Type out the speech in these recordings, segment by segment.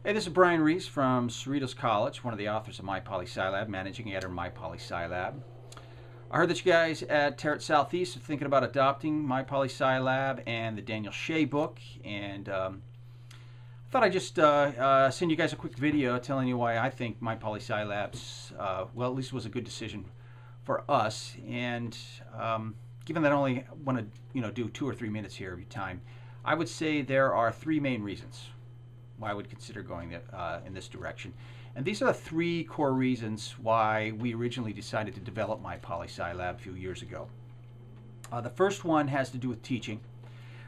Hey, this is Brian Reese from Cerritos College, one of the authors of Mypoliscilab, managing editor of Mypoliscilab. I heard that you guys at Terrant Southeast are thinking about adopting Mypoliscilab and the Daniel Shea book, and I thought I'd just send you guys a quick video telling you why I think Mypoliscilab's, well, at least was a good decision for us. And given that I only want to, do 2 or 3 minutes here of your time, I would say there are 3 main reasons why I would consider going in this direction. And these are the 3 core reasons why we originally decided to develop Mypoliscilab a few years ago. The first one has to do with teaching.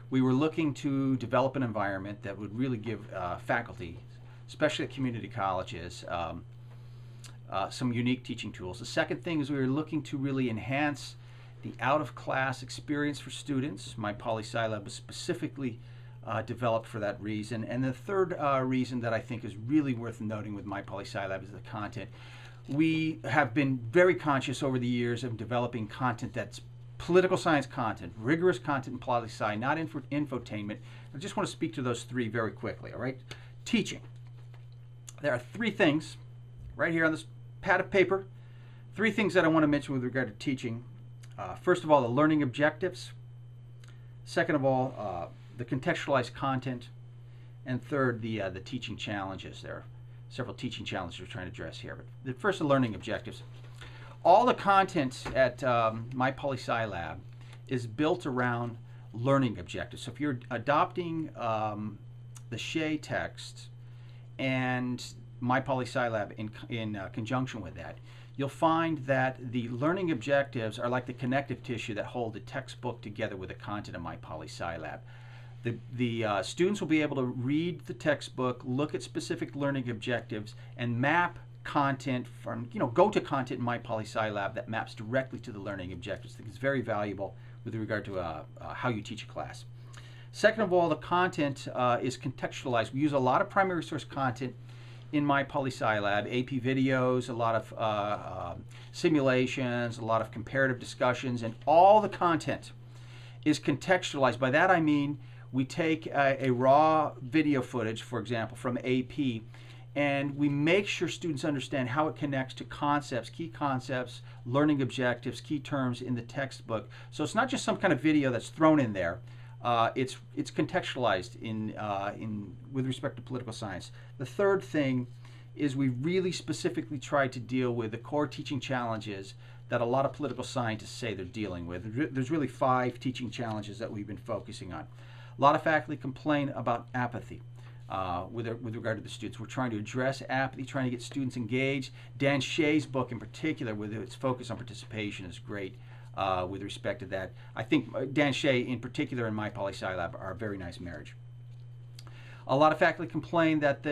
We were looking to develop an environment that would really give faculty, especially at community colleges, some unique teaching tools. The second thing is we were looking to really enhance the out-of-class experience for students. Mypoliscilab was specifically developed for that reason. And the third reason that I think is really worth noting with Mypoliscilab is the content. We have been very conscious over the years of developing content that's political science content, rigorous content in poli-sci, not infotainment. I just want to speak to those 3 very quickly, all right? Teaching. There are 3 things right here on this pad of paper, 3 things that I want to mention with regard to teaching. First of all, the learning objectives. Second of all, the contextualized content, and third, the teaching challenges. There are several teaching challenges we're trying to address here. But the first, the learning objectives. All the content at Mypoliscilab is built around learning objectives. So if you're adopting the Shea text and Mypoliscilab in conjunction with that, you'll find that the learning objectives are like the connective tissue that hold the textbook together with the content of Mypoliscilab. The students will be able to read the textbook, look at specific learning objectives, and map content from, go to content in Mypoliscilab that maps directly to the learning objectives. I think it's very valuable with regard to how you teach a class. Second of all, the content is contextualized. We use a lot of primary source content in Mypoliscilab, AP videos, a lot of simulations, a lot of comparative discussions, and all the content is contextualized. By that I mean we take a raw video footage, for example, from AP, and we make sure students understand how it connects to concepts, key concepts, learning objectives, key terms in the textbook. So it's not just some kind of video that's thrown in there. It's contextualized with respect to political science. The third thing is we really specifically try to deal with the core teaching challenges that a lot of political scientists say they're dealing with. There's really 5 teaching challenges that we've been focusing on. A lot of faculty complain about apathy with regard to the students. We're trying to address apathy, trying to get students engaged. Dan Shea's book in particular, with its focus on participation, is great with respect to that. I think Dan Shea in particular and Mypoliscilab are a very nice marriage. A lot of faculty complain that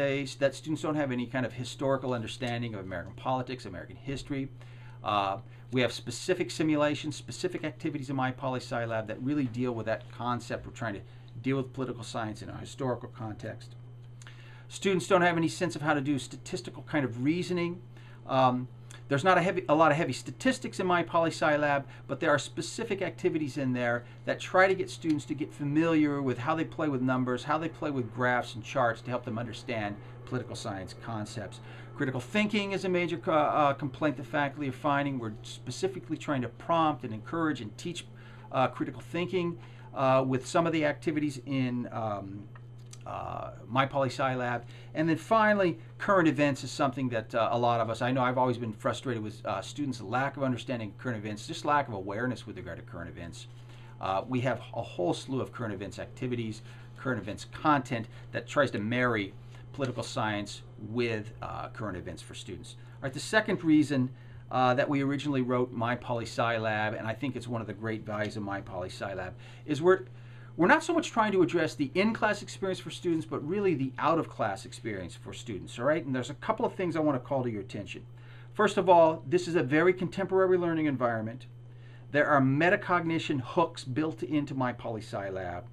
students don't have any kind of historical understanding of American politics, American history. We have specific simulations, specific activities in Mypoliscilab that really deal with that concept. We're trying to deal with political science in a historical context. Students don't have any sense of how to do statistical kind of reasoning. There's not a lot of heavy statistics in Mypoliscilab, but there are specific activities in there that try to get students to get familiar with how they play with numbers, how they play with graphs and charts to help them understand political science concepts. Critical thinking is a major complaint the faculty are finding. We're specifically trying to prompt and encourage and teach critical thinking with some of the activities in Mypoliscilab. And then finally, current events is something that a lot of us, I know I've always been frustrated with students' lack of understanding of current events, just lack of awareness with regard to current events. We have a whole slew of current events activities, current events content that tries to marry political science with current events for students. All right, the second reason that we originally wrote Mypoliscilab, and I think it's one of the great values of Mypoliscilab, is we're not so much trying to address the in-class experience for students, but really the out-of-class experience for students, all right? And there's a couple of things I want to call to your attention. First of all, this is a very contemporary learning environment. There are metacognition hooks built into Mypoliscilab.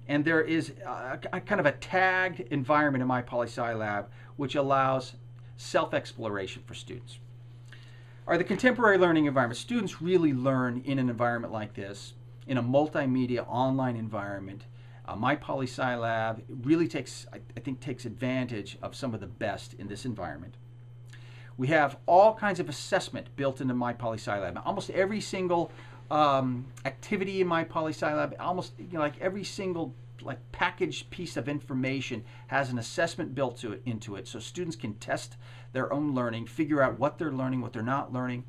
And there is a kind of a tagged environment in Mypoliscilab which allows self-exploration for students. Or the contemporary learning environment. Students really learn in an environment like this, in a multimedia online environment, Mypoliscilab really takes, I think, takes advantage of some of the best in this environment. We have all kinds of assessment built into Mypoliscilab. Almost every single activity in Mypoliscilab, almost like every single packaged piece of information has an assessment built into it, so students can test their own learning, figure out what they're learning, what they're not learning,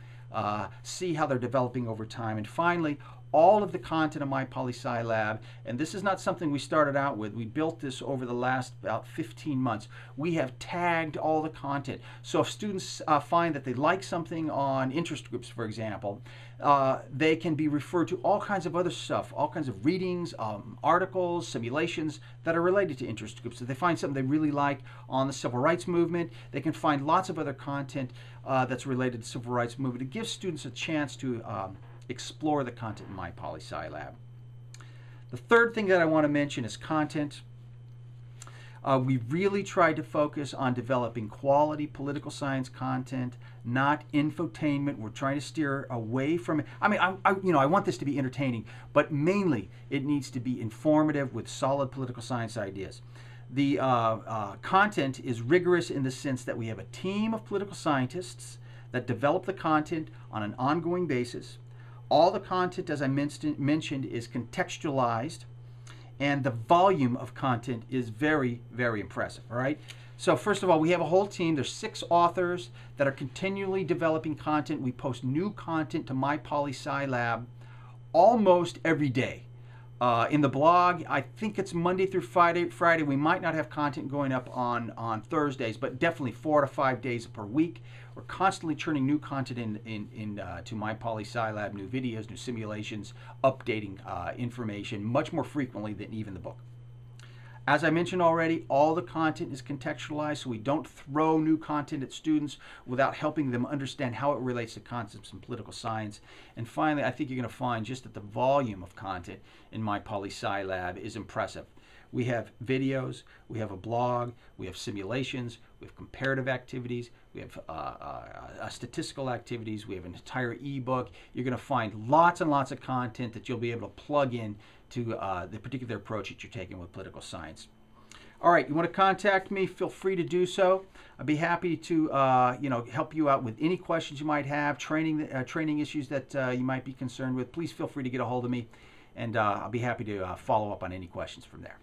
see how they're developing over time. And finally, all of the content of Mypoliscilab, and this is not something we started out with, we built this over the last about 15 months. We have tagged all the content. So if students find that they like something on interest groups, for example, they can be referred to all kinds of other stuff, all kinds of readings, articles, simulations that are related to interest groups. If they find something they really like on the civil rights movement, they can find lots of other content that's related to the civil rights movement. It gives students a chance to explore the content in Mypoliscilab. The third thing that I want to mention is content. We really tried to focus on developing quality political science content, not infotainment. We're trying to steer away from it. I mean, I want this to be entertaining, but mainly it needs to be informative with solid political science ideas. The content is rigorous in the sense that we have a team of political scientists that develop the content on an ongoing basis. All the content, as I mentioned, is contextualized, and the volume of content is very, very impressive. All right. So first of all, we have a whole team. There's 6 authors that are continually developing content. We post new content to Mypoliscilab almost every day. In the blog, I think it's Monday through Friday. We might not have content going up on Thursdays, but definitely 4 to 5 days per week. We're constantly churning new content to Mypoliscilab, new videos, new simulations, updating information much more frequently than even the book. As I mentioned already, all the content is contextualized, so we don't throw new content at students without helping them understand how it relates to concepts in political science. And finally, I think you're going to find just that the volume of content in Mypoliscilab is impressive. We have videos, we have a blog, we have simulations, we have comparative activities, we have statistical activities, we have an entire ebook. You're going to find lots and lots of content that you'll be able to plug in to the particular approach that you're taking with political science. All right, you want to contact me, feel free to do so. I'd be happy to help you out with any questions you might have, training issues that you might be concerned with. Please feel free to get a hold of me, and I'll be happy to follow up on any questions from there.